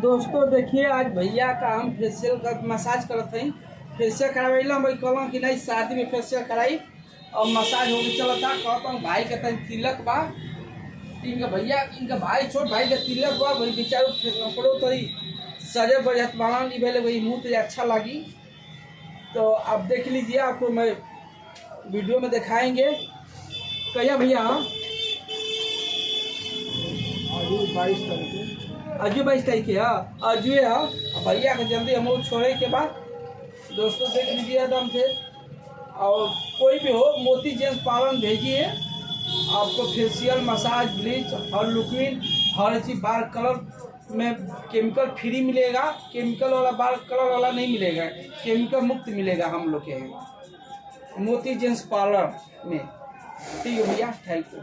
दोस्तों देखिए, आज भैया का हम फेशियल का मसाज करते हैं। फेशियल करवाइला भाई कहला कि नहीं शादी में फेशियल कराई और मसाज हो गई चलता। कहता हूँ भाई के तन तिलक बा, इनका भैया इनका भाई छोट भाई का तिलक बा भाई बेचारो कपड़ो तो सजे बजत बालन नहीं भेले भाई मुँह तो अच्छा लगी। तो आप देख लीजिए, आपको मैं वीडियो में दिखाएंगे। कहिए भैया अजू 22 तारीख है, अजू है भैया के जल्दी हम छोड़े के बाद दोस्तों देख लीजिए एकदम से। और कोई भी हो मोती जेंट्स पार्लर भेजिए, आपको फेशियल मसाज ब्लीच हर लुकविन हर चीज बाल कलर में केमिकल फ्री मिलेगा। केमिकल वाला बाल कलर वाला नहीं मिलेगा, केमिकल मुक्त मिलेगा हम लोग के मोती जेंट्स पार्लर में। ठीक है भैया, थैंक यू।